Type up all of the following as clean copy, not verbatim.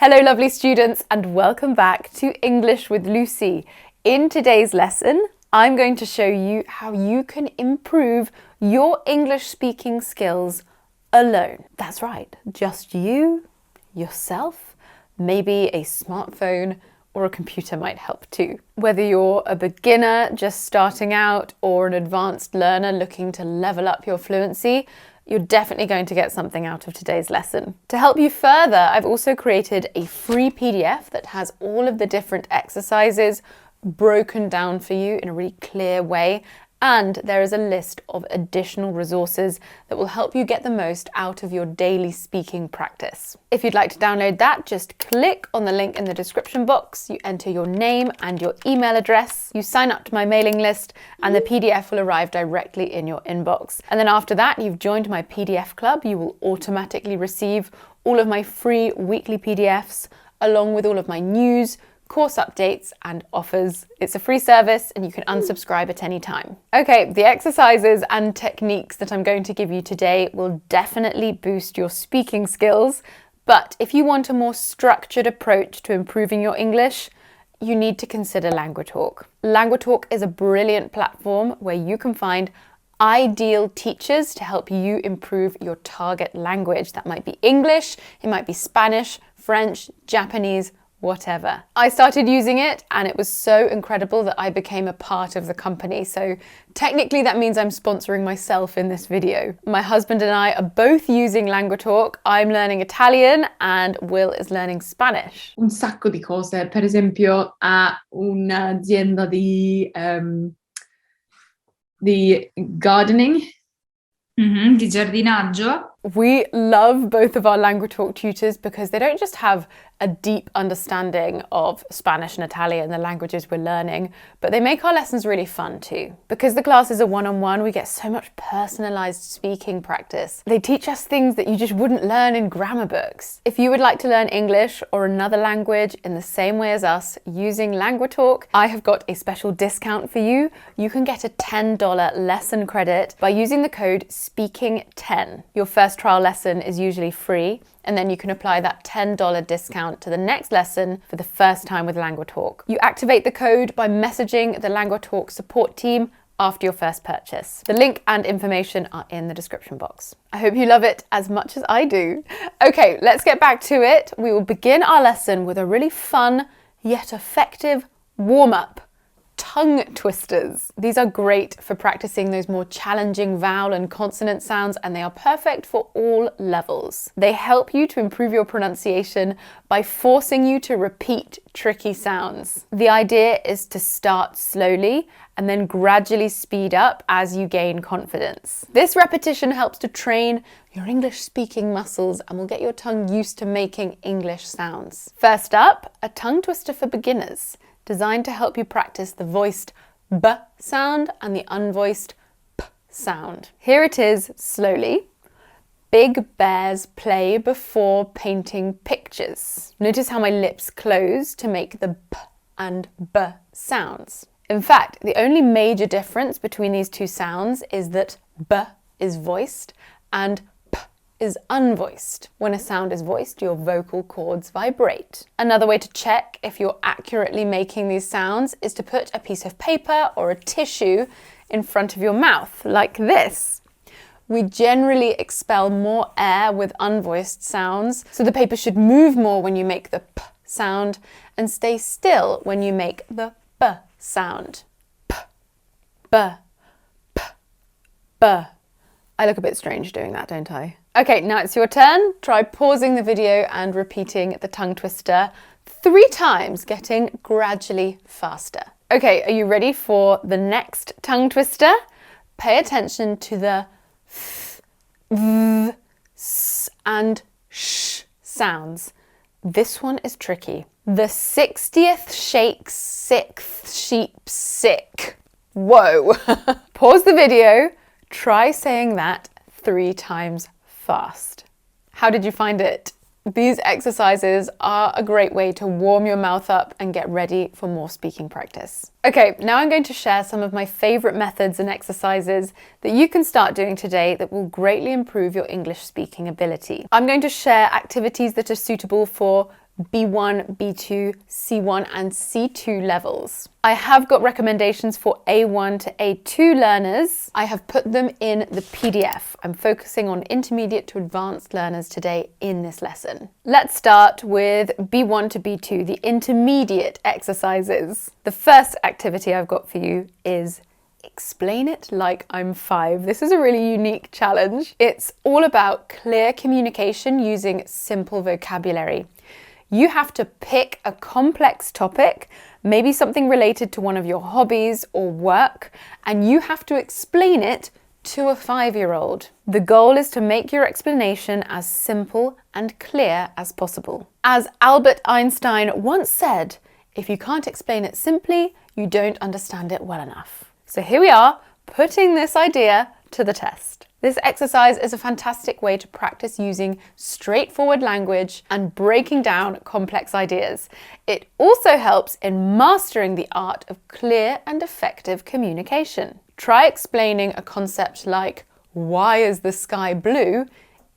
Hello lovely students and welcome back to English with Lucy. In today's lesson, I'm going to show you how you can improve your English speaking skills alone. That's right, just you, yourself, maybe a smartphone or a computer might help too. Whether you're a beginner just starting out or an advanced learner looking to level up your fluency, you're definitely going to get something out of today's lesson. To help you further, I've also created a free PDF that has all of the different exercises broken down for you in a really clear way. And there is a list of additional resources that will help you get the most out of your daily speaking practice. If you'd like to download that, just click on the link in the description box. You enter your name and your email address. You sign up to my mailing list and the PDF will arrive directly in your inbox. And then after that, you've joined my PDF club. You will automatically receive all of my free weekly PDFs along with all of my news, course updates and offers. It's a free service and you can unsubscribe at any time. Okay, the exercises and techniques that I'm going to give you today will definitely boost your speaking skills, but if you want a more structured approach to improving your English, you need to consider LanguageTalk. LanguageTalk is a brilliant platform where you can find ideal teachers to help you improve your target language. That might be English, it might be Spanish, French, Japanese, whatever. I started using it and it was so incredible that I became a part of the company. So technically that means I'm sponsoring myself in this video. My husband and I are both using LanguageTalk. I'm learning Italian and Will is learning Spanish. Un sacco di cose, per esempio ha un'azienda di gardening. Di giardinaggio. We love both of our LanguageTalk tutors because they don't just have a deep understanding of Spanish and Italian, the languages we're learning, but they make our lessons really fun too. Because the classes are one-on-one, we get so much personalized speaking practice. They teach us things that you just wouldn't learn in grammar books. If you would like to learn English or another language in the same way as us using LanguageTalk, I have got a special discount for you. You can get a $10 lesson credit by using the code SPEAKING10. Your first trial lesson is usually free, and then you can apply that $10 discount to the next lesson for the first time with LanguageTalk. You activate the code by messaging the LanguageTalk support team after your first purchase. The link and information are in the description box. I hope you love it as much as I do. Okay, let's get back to it. We will begin our lesson with a really fun yet effective warm-up. Tongue twisters. These are great for practicing those more challenging vowel and consonant sounds, and they are perfect for all levels. They help you to improve your pronunciation by forcing you to repeat tricky sounds. The idea is to start slowly and then gradually speed up as you gain confidence. This repetition helps to train your English speaking muscles and will get your tongue used to making English sounds. First up, a tongue twister for beginners, designed to help you practice the voiced B sound and the unvoiced P sound. Here it is slowly. Big bears play before painting pictures. Notice how my lips close to make the P and B sounds. In fact, the only major difference between these two sounds is that B is voiced and is unvoiced. When a sound is voiced, your vocal cords vibrate. Another way to check if you're accurately making these sounds is to put a piece of paper or a tissue in front of your mouth, like this. We generally expel more air with unvoiced sounds, so the paper should move more when you make the P sound and stay still when you make the B sound. P, B, P, B. I look a bit strange doing that, don't I? Okay, now it's your turn. Try pausing the video and repeating the tongue twister 3 times, getting gradually faster. Okay, are you ready for the next tongue twister? Pay attention to the th, v, s and sh sounds. This one is tricky. The 60th shakes, 6th sheep sick. Whoa. Pause the video. Try saying that 3 times fast. How did you find it? These exercises are a great way to warm your mouth up and get ready for more speaking practice. Okay, now I'm going to share some of my favorite methods and exercises that you can start doing today that will greatly improve your English speaking ability. I'm going to share activities that are suitable for B1, B2, C1 and C2 levels. I have got recommendations for A1 to A2 learners. I have put them in the PDF. I'm focusing on intermediate to advanced learners today in this lesson. Let's start with B1 to B2, the intermediate exercises. The first activity I've got for you is explain it like I'm 5. This is a really unique challenge. It's all about clear communication using simple vocabulary. You have to pick a complex topic, maybe something related to one of your hobbies or work, and you have to explain it to a 5-year-old. The goal is to make your explanation as simple and clear as possible. As Albert Einstein once said, if you can't explain it simply, you don't understand it well enough. So here we are, putting this idea to the test. This exercise is a fantastic way to practice using straightforward language and breaking down complex ideas. It also helps in mastering the art of clear and effective communication. Try explaining a concept like, why is the sky blue,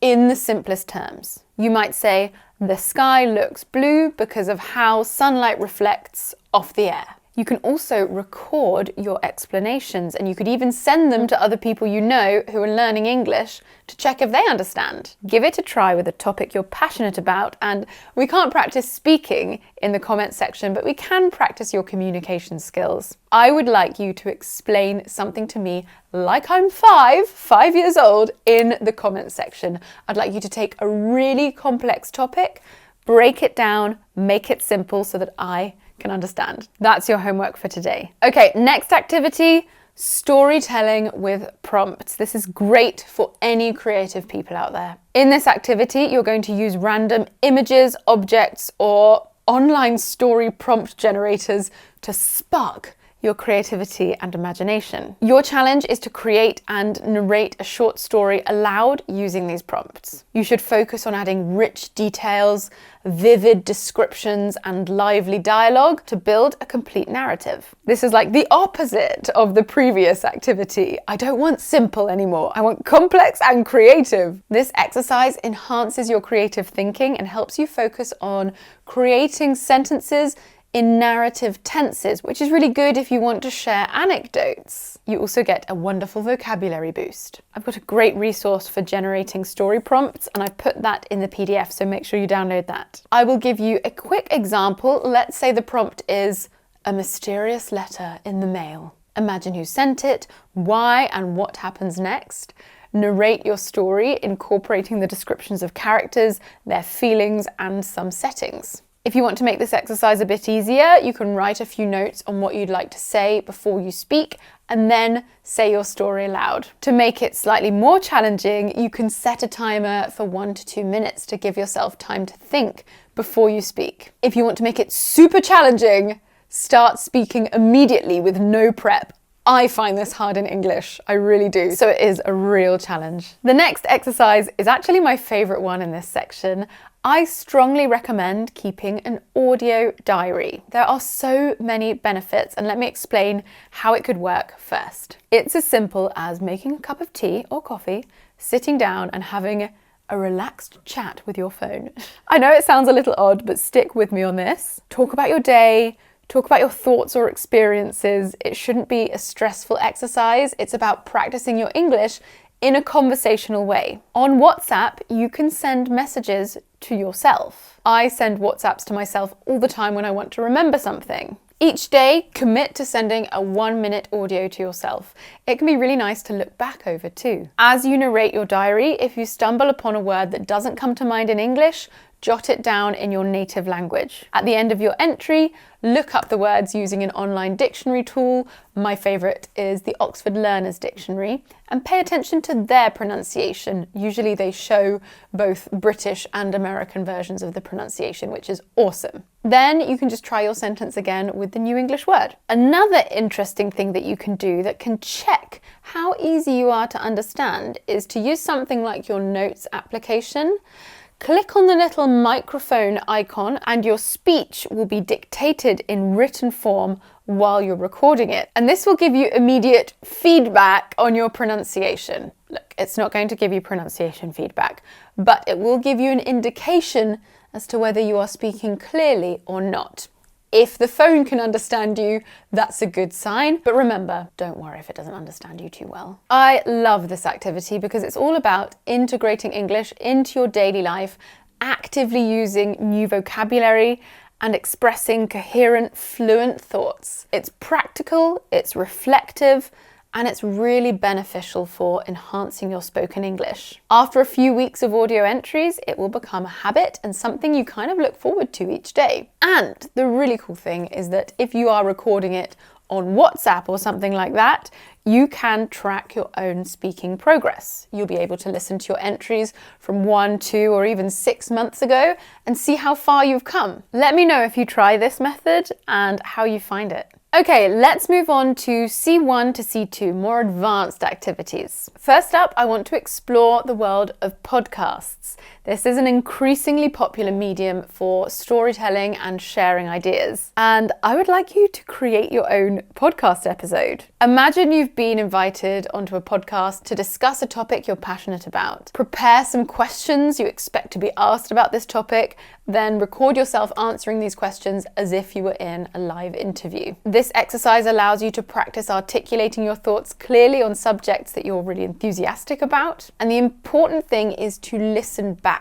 in the simplest terms. You might say, the sky looks blue because of how sunlight reflects off the air. You can also record your explanations, and you could even send them to other people you know who are learning English to check if they understand. Give it a try with a topic you're passionate about, and we can't practice speaking in the comment section, but we can practice your communication skills. I would like you to explain something to me like I'm 5 years old, in the comment section. I'd like you to take a really complex topic, break it down, make it simple so that I can understand. That's your homework for today. Okay, next activity, storytelling with prompts. This is great for any creative people out there. In this activity, you're going to use random images, objects, or online story prompt generators to spark your creativity and imagination. Your challenge is to create and narrate a short story aloud using these prompts. You should focus on adding rich details, vivid descriptions, and lively dialogue to build a complete narrative. This is like the opposite of the previous activity. I don't want simple anymore. I want complex and creative. This exercise enhances your creative thinking and helps you focus on creating sentences in narrative tenses, which is really good if you want to share anecdotes. You also get a wonderful vocabulary boost. I've got a great resource for generating story prompts, and I've put that in the PDF, so make sure you download that. I will give you a quick example. Let's say the prompt is a mysterious letter in the mail. Imagine who sent it, why, and what happens next. Narrate your story, incorporating the descriptions of characters, their feelings, and some settings. If you want to make this exercise a bit easier, you can write a few notes on what you'd like to say before you speak, and then say your story aloud. To make it slightly more challenging, you can set a timer for 1 to 2 minutes to give yourself time to think before you speak. If you want to make it super challenging, start speaking immediately with no prep. I find this hard in English, I really do, so it is a real challenge. The next exercise is actually my favourite one in this section. I strongly recommend keeping an audio diary. There are so many benefits, and let me explain how it could work first. It's as simple as making a cup of tea or coffee, sitting down and having a relaxed chat with your phone. I know it sounds a little odd, but stick with me on this. Talk about your day, talk about your thoughts or experiences. It shouldn't be a stressful exercise. It's about practicing your English in a conversational way. On WhatsApp, you can send messages to yourself. I send WhatsApps to myself all the time when I want to remember something. Each day, commit to sending a 1-minute audio to yourself. It can be really nice to look back over too. As you narrate your diary, if you stumble upon a word that doesn't come to mind in English, jot it down in your native language. At the end of your entry, look up the words using an online dictionary tool. My favourite is the Oxford Learners Dictionary, and pay attention to their pronunciation. Usually they show both British and American versions of the pronunciation, which is awesome. Then you can just try your sentence again with the new English word. Another interesting thing that you can do that can check how easy you are to understand is to use something like your notes application. Click on the little microphone icon and your speech will be dictated in written form while you're recording it. And this will give you immediate feedback on your pronunciation. Look, it's not going to give you pronunciation feedback, but it will give you an indication as to whether you are speaking clearly or not. If the phone can understand you, that's a good sign. But remember, don't worry if it doesn't understand you too well. I love this activity because it's all about integrating English into your daily life, actively using new vocabulary, and expressing coherent, fluent thoughts. It's practical, it's reflective, and it's really beneficial for enhancing your spoken English. After a few weeks of audio entries, it will become a habit and something you kind of look forward to each day. And the really cool thing is that if you are recording it on WhatsApp or something like that, you can track your own speaking progress. You'll be able to listen to your entries from 1, 2, or even 6 months ago and see how far you've come. Let me know if you try this method and how you find it. Okay, let's move on to C1 to C2, more advanced activities. First up, I want to explore the world of podcasts. This is an increasingly popular medium for storytelling and sharing ideas. And I would like you to create your own podcast episode. Imagine you've been invited onto a podcast to discuss a topic you're passionate about. Prepare some questions you expect to be asked about this topic, then record yourself answering these questions as if you were in a live interview. This exercise allows you to practice articulating your thoughts clearly on subjects that you're really enthusiastic about. And the important thing is to listen back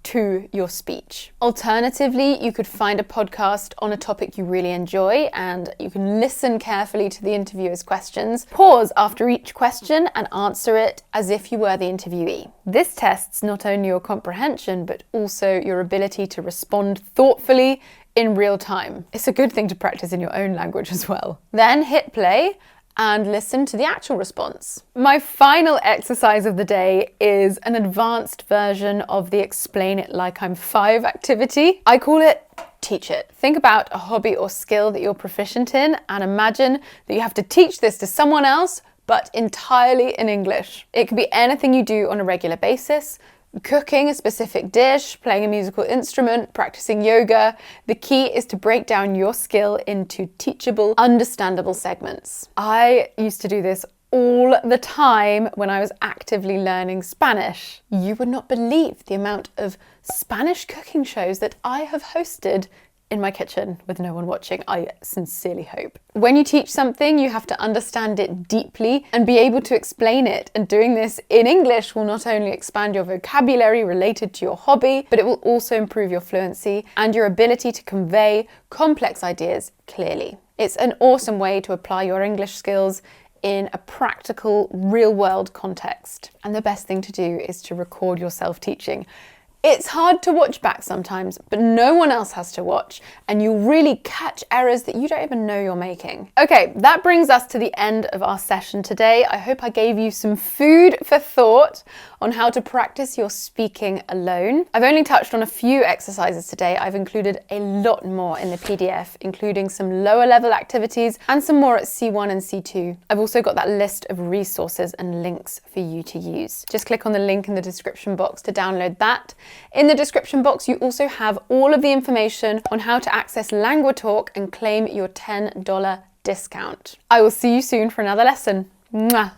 to your speech. Alternatively, you could find a podcast on a topic you really enjoy and you can listen carefully to the interviewer's questions, pause after each question and answer it as if you were the interviewee. This tests not only your comprehension but also your ability to respond thoughtfully in real time. It's a good thing to practice in your own language as well. Then hit play and listen to the actual response. My final exercise of the day is an advanced version of the Explain It Like I'm 5 activity. I call it Teach It. Think about a hobby or skill that you're proficient in and imagine that you have to teach this to someone else, but entirely in English. It could be anything you do on a regular basis. Cooking a specific dish, playing a musical instrument, practicing yoga. The key is to break down your skill into teachable, understandable segments. I used to do this all the time when I was actively learning Spanish. You would not believe the amount of Spanish cooking shows that I have hosted in my kitchen with no one watching, I sincerely hope. When you teach something, you have to understand it deeply and be able to explain it. And doing this in English will not only expand your vocabulary related to your hobby, but it will also improve your fluency and your ability to convey complex ideas clearly. It's an awesome way to apply your English skills in a practical, real-world context. And the best thing to do is to record yourself teaching. It's hard to watch back sometimes, but no one else has to watch, and you'll really catch errors that you don't even know you're making. Okay, that brings us to the end of our session today. I hope I gave you some food for thought on how to practice your speaking alone. I've only touched on a few exercises today. I've included a lot more in the PDF, including some lower level activities and some more at C1 and C2. I've also got that list of resources and links for you to use. Just click on the link in the description box to download that. In the description box, you also have all of the information on how to access LanguaTalk and claim your $10 discount. I will see you soon for another lesson. Mwah!